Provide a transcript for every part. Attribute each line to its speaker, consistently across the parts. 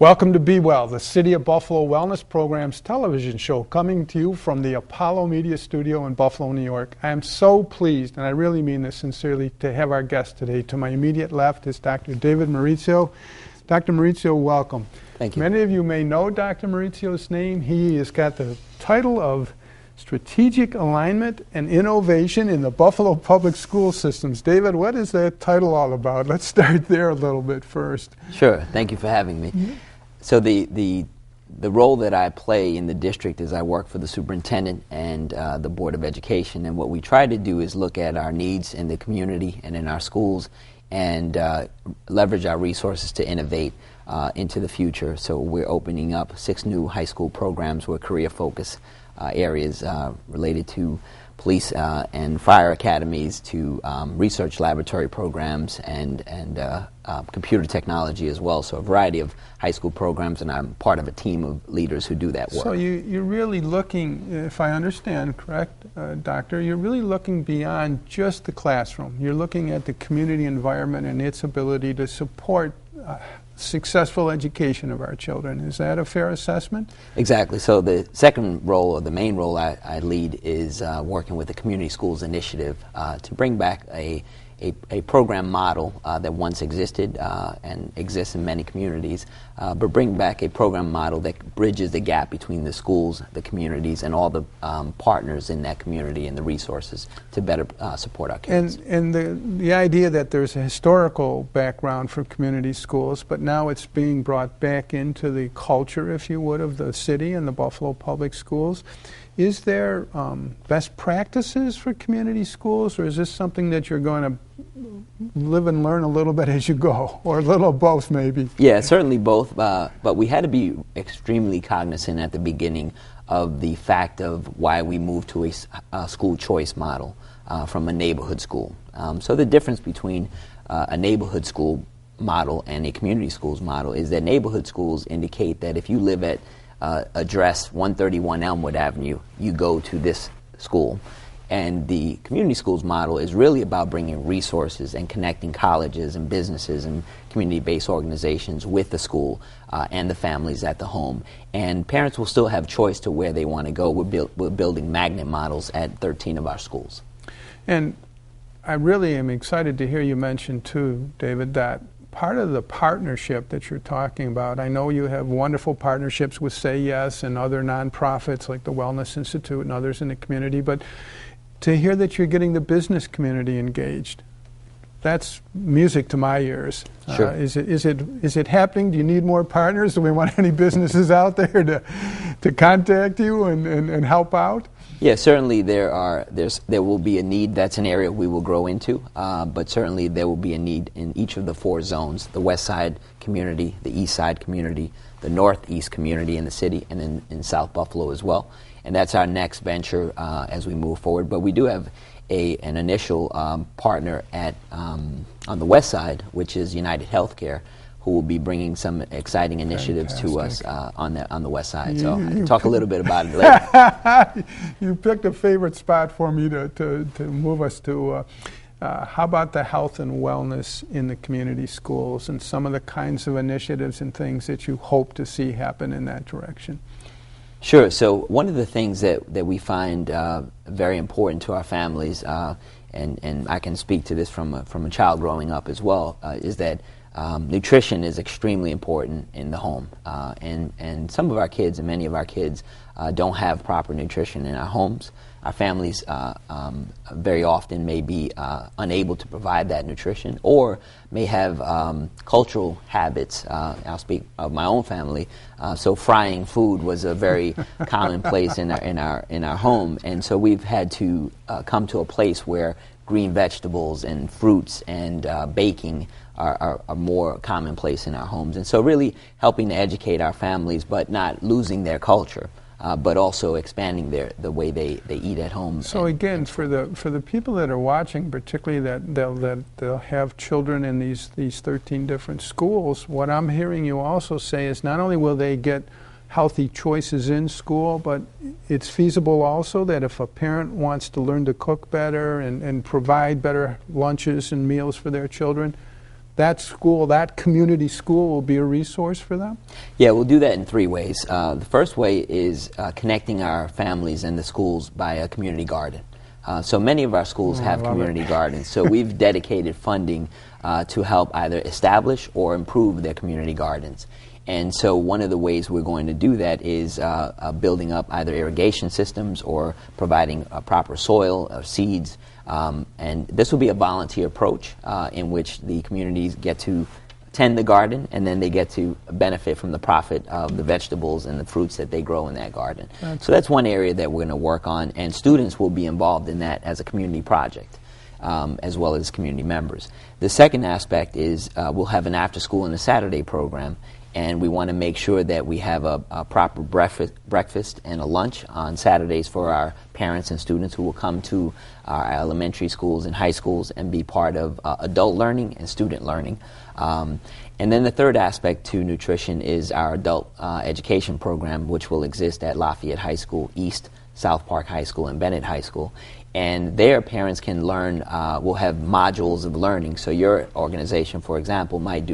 Speaker 1: Welcome to Be Well, the City of Buffalo Wellness Program's television show, coming to you from the Apollo Media Studio in Buffalo, New York. I am so pleased, and I really mean this sincerely, to have our guest today. To my immediate left is Dr. David Mauricio. Dr. Mauricio, welcome.
Speaker 2: Thank you.
Speaker 1: Many of you may know Dr. Mauricio's name. He has got the title of Strategic Alignment and Innovation in the Buffalo Public School Systems. David, what is that title all about? Let's start there a little bit first.
Speaker 2: Sure. Thank you for having me. Mm-hmm. So the role that I play in the district is I work for the superintendent and the Board of Education, and what we try to do is look at our needs in the community and in our schools and leverage our resources to innovate into the future. So we're opening up 6 new high school programs with career focus areas related to police and fire academies, to research laboratory programs and computer technology as well. So a variety of high school programs, and I'm part of a team of leaders who do that work.
Speaker 1: So you're really looking, if I understand correct, Doctor, you're really looking beyond just the classroom. You're looking at the community environment and its ability to support successful education of our children. Is that a fair assessment?
Speaker 2: Exactly. So the second role, or the main role I lead, is working with the Community Schools Initiative to bring back a program model that once existed and exists in many communities, but bring back a program model that bridges the gap between the schools, the communities, and all the partners in that community and the resources to better support our kids.
Speaker 1: And the idea that there's a historical background for community schools, but now it's being brought back into the culture, if you would, of the city and the Buffalo Public Schools. Is there best practices for community schools, or is this something that you're going to live and learn a little bit as you go, or a little of both maybe?
Speaker 2: Yeah, certainly both, but we had to be extremely cognizant at the beginning of the fact of why we moved to a school choice model from a neighborhood school. So the difference between a neighborhood school model and a community schools model is that neighborhood schools indicate that if you live at address 131 Elmwood Avenue, you go to this school. And the community schools model is really about bringing resources and connecting colleges and businesses and community-based organizations with the school and the families at the home. And parents will still have choice to where they want to go. We're building magnet models at 13 of our schools.
Speaker 1: And I really am excited to hear you mention too, David, that part of the partnership that you're talking about, I know you have wonderful partnerships with Say Yes and other nonprofits like the Wellness Institute and others in the community, but to hear that you're getting the business community engaged, that's music to my ears.
Speaker 2: Sure.
Speaker 1: Is it happening? Do you need more partners? Do we want any businesses out there to contact you and help out?
Speaker 2: Yeah, certainly there will be a need. That's an area we will grow into, but certainly there will be a need in each of the 4 zones: the West Side community, the East Side community, the Northeast community in the city, and in South Buffalo as well. And that's our next venture as we move forward. But we do have an initial partner on the West Side, which is United Healthcare, who will be bringing some exciting initiatives to us on the West Side. So I can talk a little bit about it later.
Speaker 1: You picked a favorite spot for me to move us to. How about the health and wellness in the community schools and some of the kinds of initiatives and things that you hope to see happen in that direction?
Speaker 2: Sure. So one of the things that we find very important to our families, and I can speak to this from a child growing up as well, is that nutrition is extremely important in the home, and some of our kids and many of our kids don't have proper nutrition in our homes. Our families very often may be unable to provide that nutrition, or may have cultural habits. I'll speak of my own family. So frying food was a very commonplace in our home, and so we've had to come to a place where green vegetables and fruits and baking are more commonplace in our homes. And so really helping to educate our families, but not losing their culture, but also expanding the way they eat at home.
Speaker 1: So again, for the people that are watching, particularly that they'll have children in these 13 different schools, what I'm hearing you also say is not only will they get healthy choices in school, but it's feasible also that if a parent wants to learn to cook better and provide better lunches and meals for their children, that school, that community school, will be a resource for them?
Speaker 2: Yeah, we'll do that in 3 ways. The first way is connecting our families and the schools by a community garden. So many of our schools have community gardens, so we've dedicated funding to help either establish or improve their community gardens. And so one of the ways we're going to do that is building up either irrigation systems or providing proper soil or seeds. And this will be a volunteer approach in which the communities get to tend the garden, and then they get to benefit from the profit of the vegetables and the fruits that they grow in that garden. So that's one area that we're going to work on, and students will be involved in that as a community project, as well as community members. The second aspect is we'll have an after-school and a Saturday program, and we want to make sure that we have a proper breakfast and a lunch on Saturdays for our parents and students who will come to our elementary schools and high schools and be part of adult learning and student learning. And then the third aspect to nutrition is our adult education program, which will exist at Lafayette High School East, South Park High School, and Bennett High School. And there parents can learn, we'll have modules of learning. So your organization, for example, might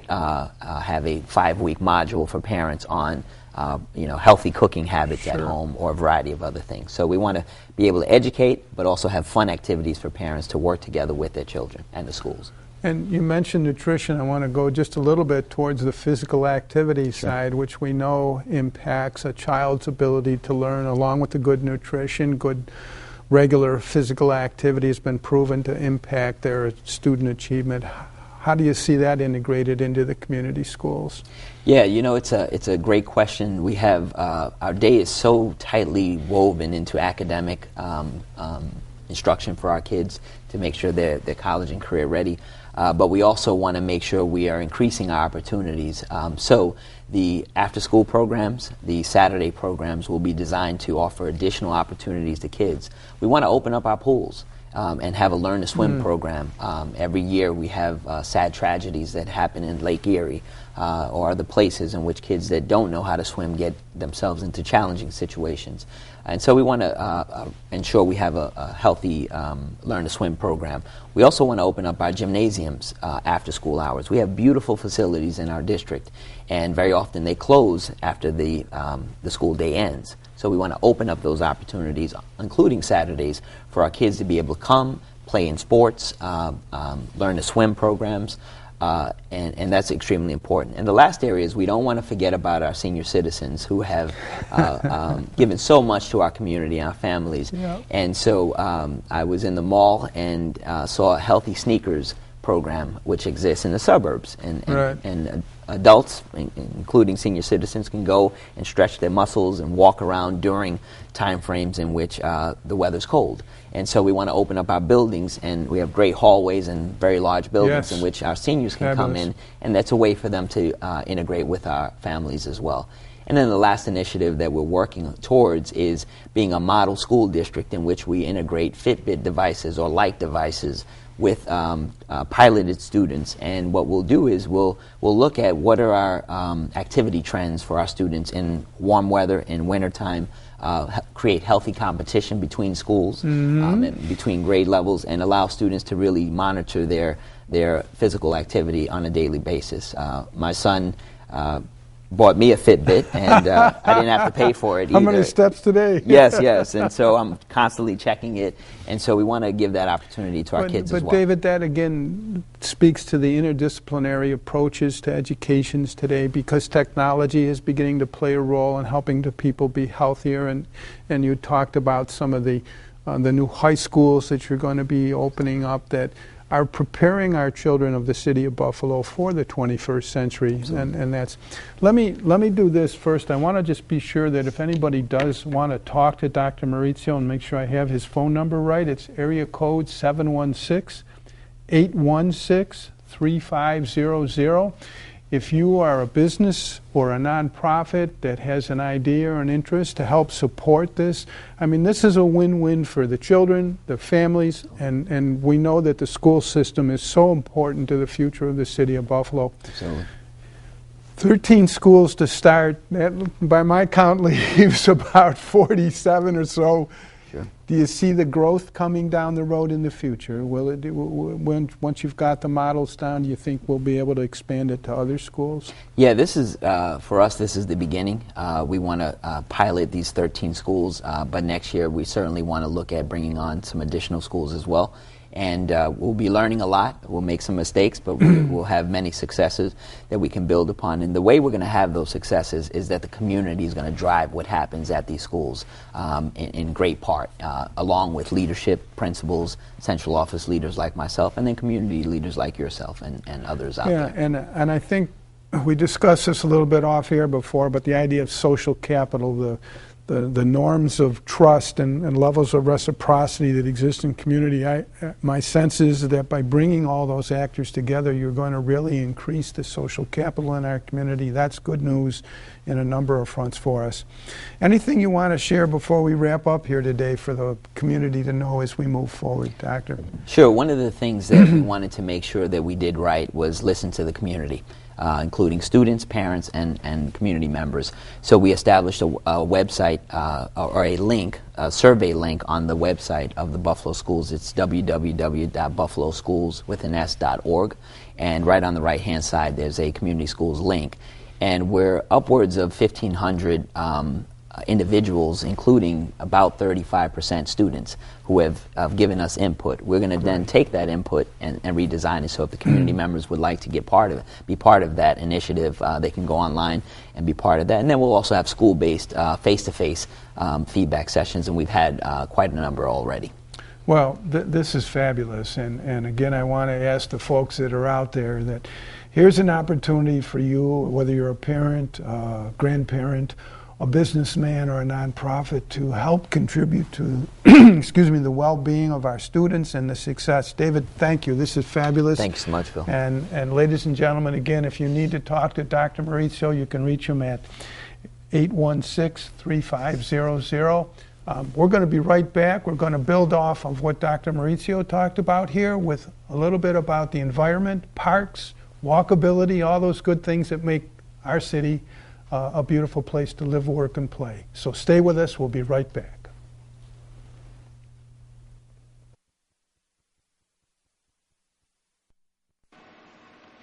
Speaker 2: have a 5-week module for parents on healthy cooking habits at home, or a variety of other things. So we want to be able to educate, but also have fun activities for parents to work together with their children and the schools.
Speaker 1: And you mentioned nutrition. I want to go just a little bit towards the physical activity side, which we know impacts a child's ability to learn, along with the good nutrition. Good regular physical activity has been proven to impact their student achievement. How do you see that integrated into the community schools?
Speaker 2: Yeah, it's a great question. We have our day is so tightly woven into academic instruction for our kids to make sure they're college and career ready. But we also want to make sure we are increasing our opportunities. So the after-school programs, the Saturday programs will be designed to offer additional opportunities to kids. We want to open up our pools and have a learn-to-swim program. Every year we have sad tragedies that happen in Lake Erie or other places in which kids that don't know how to swim get themselves into challenging situations. And so we want to ensure we have a healthy learn-to-swim program. We also want to open up our gymnasiums after school hours. We have beautiful facilities in our district, and very often they close after the school day ends. So we want to open up those opportunities, including Saturdays, for our kids to be able to come, play in sports, learn to swim programs, and that's extremely important. And the last area is we don't want to forget about our senior citizens who have given so much to our community and our families. Yep. And so I was in the mall and saw a Healthy Sneakers program which exists in the suburbs, and adults, including senior citizens, can go and stretch their muscles and walk around during time frames in which the weather's cold. And so we want to open up our buildings, and we have great hallways and very large buildings in which our seniors can come in, and that's a way for them to integrate with our families as well. And then the last initiative that we're working towards is being a model school district in which we integrate Fitbit devices or like devices with piloted students. And what we'll do is we'll look at what are our activity trends for our students in warm weather, in wintertime, create healthy competition between schools, and between grade levels, and allow students to really monitor their physical activity on a daily basis. My son bought me a Fitbit, and I didn't have to pay for it either.
Speaker 1: How many steps today?
Speaker 2: Yes, and so I'm constantly checking it, and so we want to give that opportunity to our kids as well.
Speaker 1: But David, that again speaks to the interdisciplinary approaches to educations today, because technology is beginning to play a role in helping the people be healthier, and you talked about some of the new high schools that you're going to be opening up that are preparing our children of the city of Buffalo for the 21st century. And that's, let me do this first. I want to just be sure that if anybody does want to talk to Dr. Mauricio, and make sure I have his phone number right, it's area code 716-816-3500. If you are a business or a nonprofit that has an idea or an interest to help support this, I mean, this is a win-win for the children, the families, and we know that the school system is so important to the future of the city of Buffalo.
Speaker 2: Absolutely.
Speaker 1: 13 schools to start. That, by my count, leaves about 47 or so
Speaker 2: Sure.
Speaker 1: Do you see the growth coming down the road in the future? Will it, once you've got the models down, do you think we'll be able to expand it to other schools?
Speaker 2: Yeah, this is, for us, this is the beginning. We want to pilot these 13 schools, but next year we certainly want to look at bringing on some additional schools as well. And we'll be learning a lot. We'll make some mistakes, but we'll have many successes that we can build upon. And the way we're going to have those successes is that the community is going to drive what happens at these schools in great part, along with leadership, principals, central office leaders like myself, and then community leaders like yourself and others out there.
Speaker 1: Yeah, and I think we discussed this a little bit off here before, but the idea of social capital, the norms of trust and levels of reciprocity that exist in community, my sense is that by bringing all those actors together, you're going to really increase the social capital in our community. That's good news in a number of fronts for us. Anything you want to share before we wrap up here today for the community to know as we move forward, Doctor?
Speaker 2: Sure. One of the things that we wanted to make sure that we did right was listen to the community. Including students, parents, and community members. So we established a website or a link, a survey link on the website of the Buffalo Schools. It's www.buffaloschools.org, and right on the right-hand side there's a community schools link. And we're upwards of 1,500 individuals, including about 35% students, who have given us input. We're going to then take that input and redesign it. So if the community members would like to be part of that initiative, they can go online and be part of that. And then we'll also have school-based, face-to-face feedback sessions, and we've had quite a number already.
Speaker 1: Well, this is fabulous, and again, I want to ask the folks that are out there that here's an opportunity for you, whether you're a parent, grandparent, a businessman, or a nonprofit, to help contribute to excuse me, the well-being of our students and the success. David, thank you. This is fabulous.
Speaker 2: Thanks so much, Phil.
Speaker 1: And ladies and gentlemen, again, if you need to talk to Dr. Mauricio, you can reach him at 816-3500. We're going to be right back. We're going to build off of what Dr. Mauricio talked about here with a little bit about the environment, parks, walkability, all those good things that make our city a beautiful place to live, work, and play. So stay with us. We'll be right back.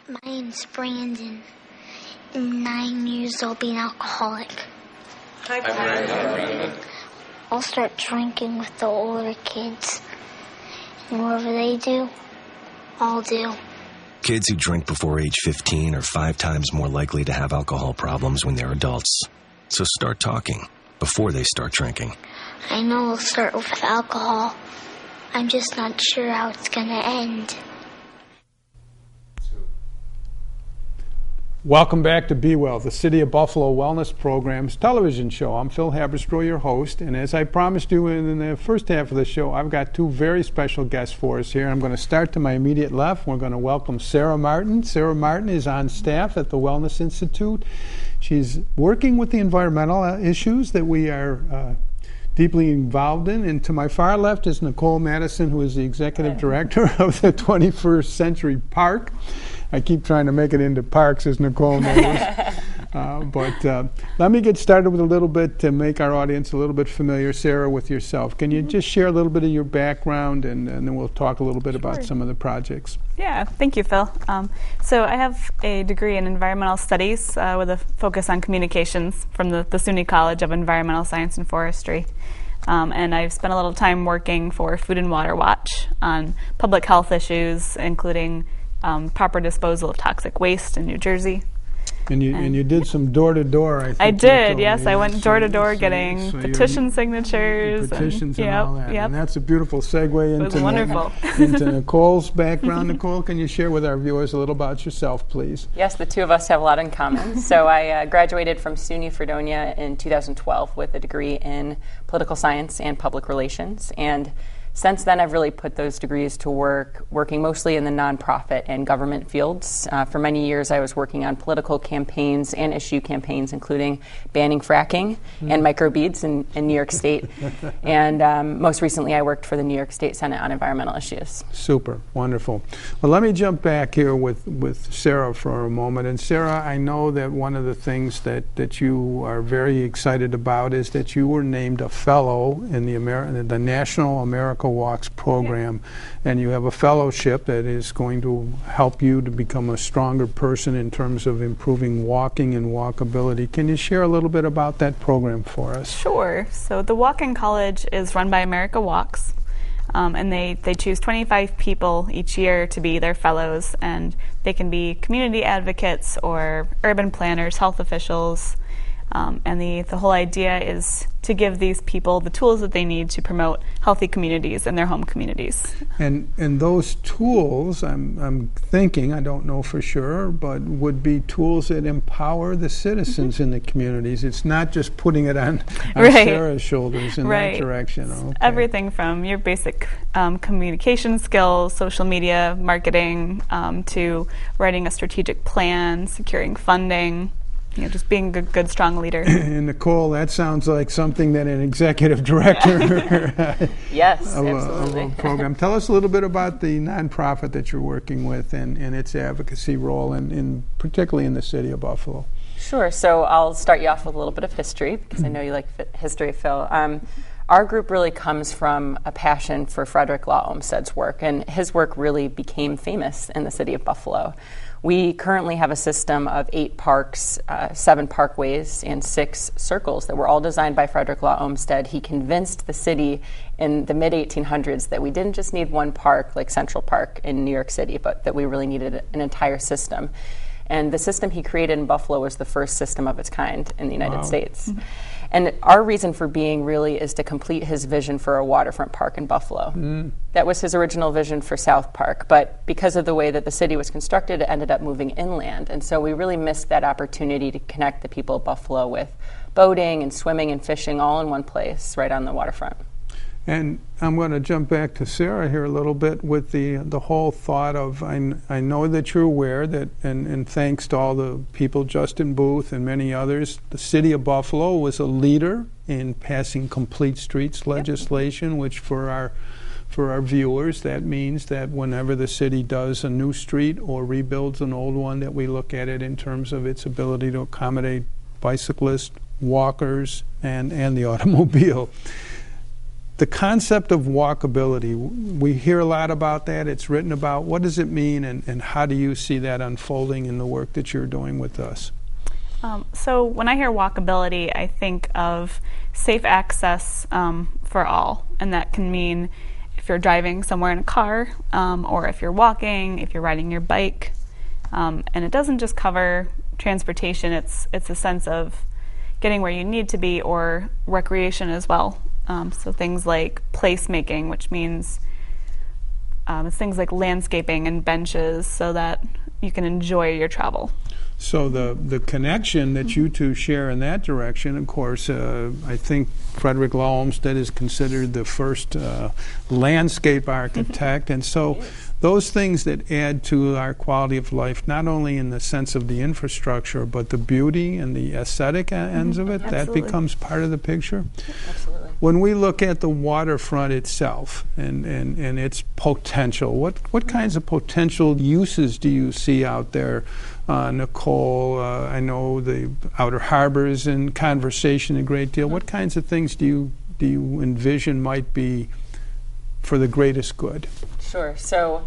Speaker 3: My name's Brandon. I'm 9 years old, being alcoholic.
Speaker 4: Hi, Brandon.
Speaker 3: I'll start drinking with the older kids. And whatever they do, I'll do.
Speaker 5: Kids who drink before age 15 are 5 times more likely to have alcohol problems when they're adults. So start talking before they start drinking.
Speaker 3: I know I'll start with alcohol. I'm just not sure how it's going to end.
Speaker 1: Welcome back to Be Well, the City of Buffalo Wellness Program's television show. I'm Phil Haberstroh, your host, and as I promised you in the first half of the show, I've got 2 very special guests for us here. I'm going to start to my immediate left. We're going to welcome Sarah Martin. Sarah Martin is on staff at the Wellness Institute. She's working with the environmental issues that we are deeply involved in. And to my far left is Nicole Madison, who is the executive director of the 21st Century Park. I keep trying to make it into parks, as Nicole knows. But let me get started with a little bit to make our audience a little bit familiar. Sarah, with yourself. Can you just share a little bit of your background, and then we'll talk a little bit about some of the projects.
Speaker 6: Yeah, thank you, Phil. So I have a degree in environmental studies with a focus on communications from the SUNY College of Environmental Science and Forestry. And I've spent a little time working for Food and Water Watch on public health issues, including proper disposal of toxic waste in New Jersey.
Speaker 1: And you did some door-to-door, I think.
Speaker 6: I did, yes. I went door-to-door getting petition signatures.
Speaker 1: Petitions and all that.
Speaker 6: Yep.
Speaker 1: And that's a beautiful segue into Nicole's background. Nicole, can you share with our viewers a little about yourself, please?
Speaker 4: Yes, the two of us have a lot in common. So I graduated from SUNY Fredonia in 2012 with a degree in political science and public relations. And since then, I've really put those degrees to work, working mostly in the nonprofit and government fields. For many years, I was working on political campaigns and issue campaigns, including banning fracking and microbeads in New York State. And most recently, I worked for the New York State Senate on environmental issues.
Speaker 1: Super, wonderful. Well, let me jump back here with Sarah for a moment. And Sarah, I know that one of the things that you are very excited about is that you were named a fellow in the National America Walks program, and you have a fellowship that is going to help you to become a stronger person in terms of improving walking and walkability. Can you share a little bit about that program for us?
Speaker 6: Sure. So the Walk-In College is run by America Walks, and they choose 25 people each year to be their fellows, and they can be community advocates or urban planners, health officials, and the whole idea is to give these people the tools that they need to promote healthy communities in their home communities.
Speaker 1: And those tools, I'm thinking, I don't know for sure, but would be tools that empower the citizens in the communities. It's not just putting it on
Speaker 6: Right.
Speaker 1: Sarah's shoulders in
Speaker 6: Right.
Speaker 1: that direction. Okay.
Speaker 6: Everything from your basic communication skills, social media, marketing, to writing a strategic plan, securing funding, just being a good, strong leader.
Speaker 1: And Nicole, that sounds like something that an executive director
Speaker 4: Yes,
Speaker 1: of
Speaker 4: absolutely.
Speaker 1: a program. Tell us a little bit about the nonprofit that you're working with and its advocacy role, particularly in the city of Buffalo.
Speaker 4: Sure. So I'll start you off with a little bit of history, because I know you like history, Phil. Our group really comes from a passion for Frederick Law Olmsted's work, and his work really became famous in the city of Buffalo. We currently have a system of 8 parks, 7 parkways, and 6 circles that were all designed by Frederick Law Olmsted. He convinced the city in the mid-1800s that we didn't just need one park like Central Park in New York City, but that we really needed an entire system. And the system he created in Buffalo was the first system of its kind in the United States. And our reason for being really is to complete his vision for a waterfront park in Buffalo. That was his original vision for South Park, but because of the way that the city was constructed, it ended up moving inland. And so we really missed that opportunity to connect the people of Buffalo with boating and swimming and fishing all in one place, right on the waterfront.
Speaker 1: And I'm going to jump back to Sarah here a little bit with the whole thought of, I know that you're aware that, and thanks to all the people, Justin Booth and many others, the city of Buffalo was a leader in passing complete streets legislation, which for our viewers, that means that whenever the city does a new street or rebuilds an old one, that we look at it in terms of its ability to accommodate bicyclists, walkers, and the automobile. The concept of walkability, we hear a lot about that. It's written about. What does it mean, and how do you see that unfolding in the work that you're doing with us?
Speaker 6: So when I hear walkability, I think of safe access for all, and that can mean if you're driving somewhere in a car, or if you're walking, if you're riding your bike, and it doesn't just cover transportation. It's a sense of getting where you need to be, or recreation as well. So things like placemaking, which means it's things like landscaping and benches so that you can enjoy your travel.
Speaker 1: So the connection that you two share in that direction, of course, I think Frederick Law Olmsted is considered the first landscape architect, and so those things that add to our quality of life, not only in the sense of the infrastructure, but the beauty and the aesthetic ends of it, that becomes part of the picture.
Speaker 4: Absolutely.
Speaker 1: When we look at the waterfront itself and its potential, what kinds of potential uses do you see out there? Nicole, I know the Outer Harbor is in conversation a great deal. What kinds of things do you envision might be for the greatest good?
Speaker 4: Sure. So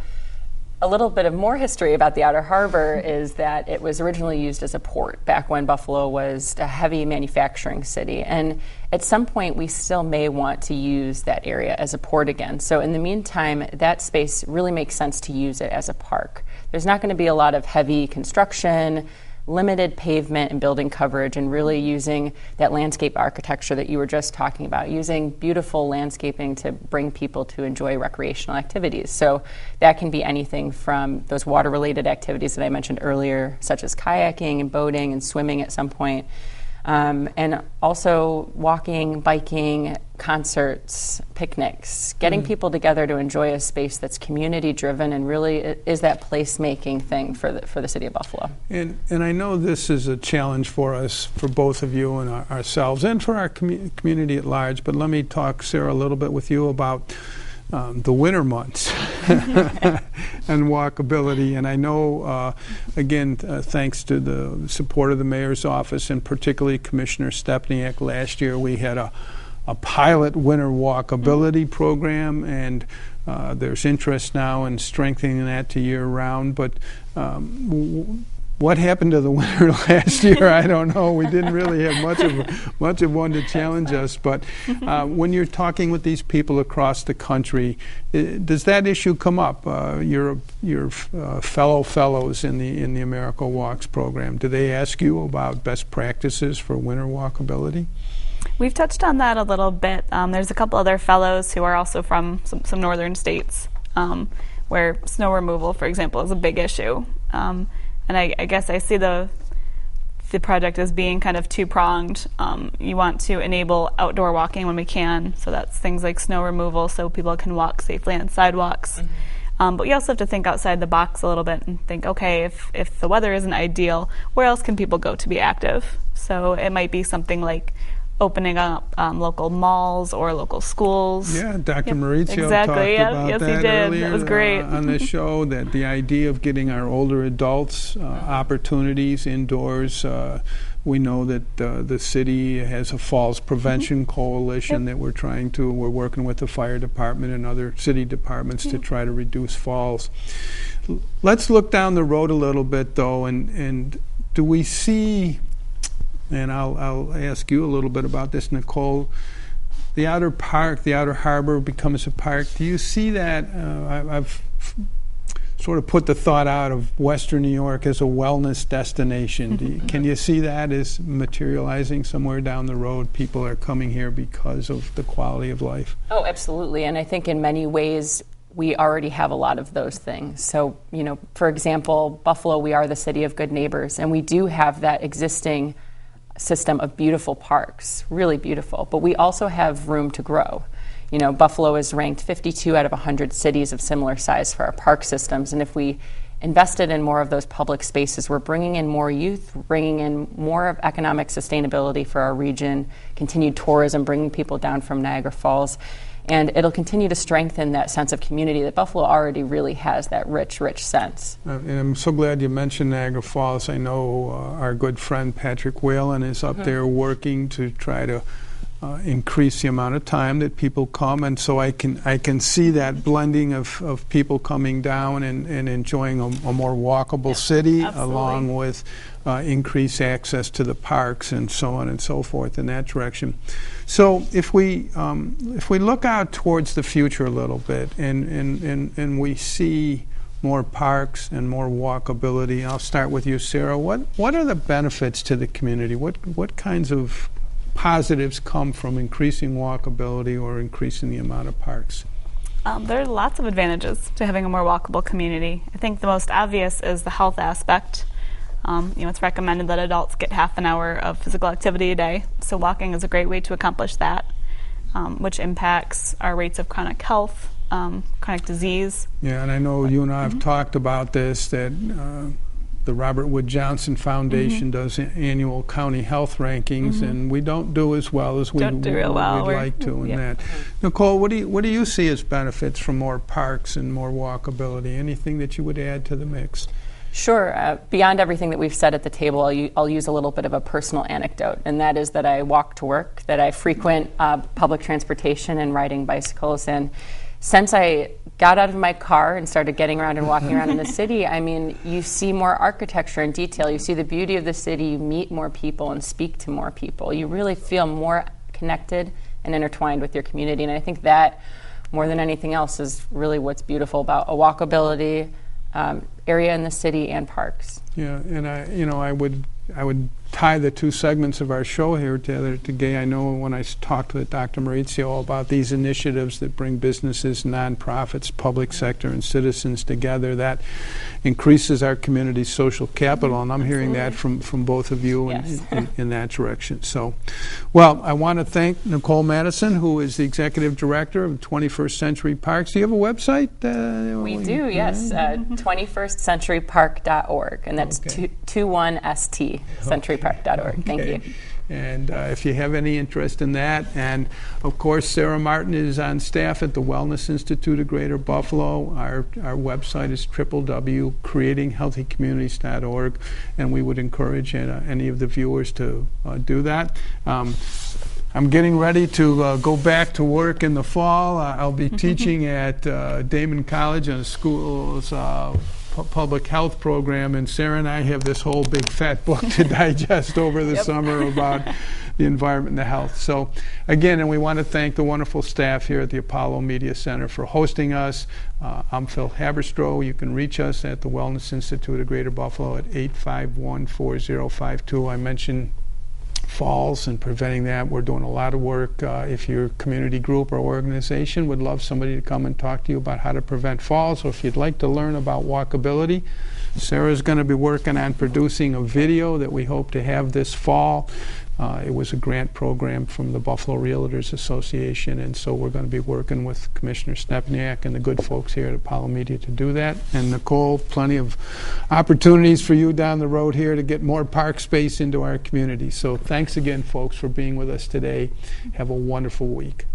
Speaker 4: a little bit of more history about the Outer Harbor is that it was originally used as a port back when Buffalo was a heavy manufacturing city. And at some point, we still may want to use that area as a port again. So in the meantime, that space really makes sense to use it as a park. There's not going to be a lot of heavy construction, limited pavement and building coverage, and really using that landscape architecture that you were just talking about, using beautiful landscaping to bring people to enjoy recreational activities. So that can be anything from those water-related activities that I mentioned earlier, such as kayaking and boating and swimming at some point, And also walking, biking, concerts, picnics, getting people together to enjoy a space that's community-driven and really is that place-making thing for the city of Buffalo.
Speaker 1: And I know this is a challenge for us, for both of you and ourselves, and for our community at large, but let me talk, Sarah, a little bit with you about the winter months and walkability. And I know, again, thanks to the support of the mayor's office and particularly Commissioner Stepniak, last year we had a pilot winter walkability program, and there's interest now in strengthening that to year round. But what happened to the winter last year? I don't know. We didn't really have much of one to challenge us. But when you're talking with these people across the country, does that issue come up? Your fellows in the America Walks program, do they ask you about best practices for winter walkability?
Speaker 6: We've touched on that a little bit. There's a couple other fellows who are also from some northern states where snow removal, for example, is a big issue. And I guess I see the project as being kind of two-pronged. You want to enable outdoor walking when we can, so that's things like snow removal so people can walk safely on sidewalks. But you also have to think outside the box a little bit and think, okay, if the weather isn't ideal, where else can people go to be active? So it might be something like opening up local malls or local schools.
Speaker 1: Yeah, Dr. Mauricio
Speaker 6: exactly.
Speaker 1: talked about
Speaker 6: yes,
Speaker 1: that
Speaker 6: he did.
Speaker 1: earlier
Speaker 6: That was great.
Speaker 1: On the show, that the idea of getting our older adults opportunities indoors. We know that the city has a falls prevention coalition that we're working with the fire department and other city departments to try to reduce falls. Let's look down the road a little bit, though, and do we see, and I'll ask you a little bit about this, Nicole, the outer harbor becomes a park. Do you see that? I've sort of put the thought out of Western New York as a wellness destination. Can you see that as materializing somewhere down the road? People are coming here because of the quality of life.
Speaker 4: Oh, absolutely. And I think in many ways we already have a lot of those things. So, for example, Buffalo, we are the city of good neighbors, and we do have that existing system of beautiful parks, really beautiful, but we also have room to grow. Buffalo is ranked 52 out of 100 cities of similar size for our park systems, and if we invested in more of those public spaces, we're bringing in more youth, bringing in more of economic sustainability for our region, continued tourism, bringing people down from Niagara Falls, and it'll continue to strengthen that sense of community that Buffalo already really has, that rich sense.
Speaker 1: And I'm so glad you mentioned Niagara Falls. I know our good friend Patrick Whalen is up there working to try to increase the amount of time that people come, and so I can see that blending of people coming down and enjoying a more walkable city,
Speaker 6: absolutely,
Speaker 1: along with increased access to the parks and so on and so forth in that direction. So if we look out towards the future a little bit and we see more parks and more walkability, I'll start with you, Sarah. What are the benefits to the community? What kinds of positives come from increasing walkability or increasing the amount of parks?
Speaker 6: There are lots of advantages to having a more walkable community. I think the most obvious is the health aspect. It's recommended that adults get half an hour of physical activity a day, so walking is a great way to accomplish that, which impacts our rates of chronic health, chronic disease.
Speaker 1: Yeah, and I know you and I have talked about this, that the Robert Wood Johnson Foundation does annual county health rankings, and we don't do as well as we'd like to in that. Nicole, what do you see as benefits from more parks and more walkability? Anything that you would add to the mix?
Speaker 4: Sure. Beyond everything that we've said at the table, I'll use a little bit of a personal anecdote, and that is that I walk to work, that I frequent public transportation and riding bicycles, and since I got out of my car and started getting around and walking around in the city, I mean, you see more architecture and detail, you see the beauty of the city, you meet more people and speak to more people. You really feel more connected and intertwined with your community, and I think that, more than anything else, is really what's beautiful about a walkability area in the city and parks.
Speaker 1: Yeah, and I would tie the two segments of our show here today. I know when I talked with Dr. Mauricio about these initiatives that bring businesses, nonprofits, public sector, and citizens together, that increases our community's social capital, and I'm hearing that from both of you in that direction. So, well, I want to thank Nicole Madison, who is the Executive Director of 21st Century Parks. Do you have a website?
Speaker 4: We do, yes, 21stcenturypark.org, and that's 21ST, centurypark.org. Thank you.
Speaker 1: And if you have any interest in that, and of course Sarah Martin is on staff at the Wellness Institute of Greater Buffalo. Our website is www.creatinghealthycommunities.org, and we would encourage any of the viewers to do that. I'm getting ready to go back to work in the fall. I'll be teaching at Damon College on the school's public health program, and Sarah and I have this whole big fat book to digest over the summer about the environment and the health. So again, and we want to thank the wonderful staff here at the Apollo Media Center for hosting us. I'm Phil Haberstroh. You can reach us at the Wellness Institute of Greater Buffalo at 851-4052. I mentioned falls and preventing that. We're doing a lot of work. If your community group or organization would love somebody to come and talk to you about how to prevent falls, or if you'd like to learn about walkability, Sarah's going to be working on producing a video that we hope to have this fall. It was a grant program from the Buffalo Realtors Association, and so we're going to be working with Commissioner Stepniak and the good folks here at Apollo Media to do that. And Nicole, plenty of opportunities for you down the road here to get more park space into our community. So thanks again, folks, for being with us today. Have a wonderful week.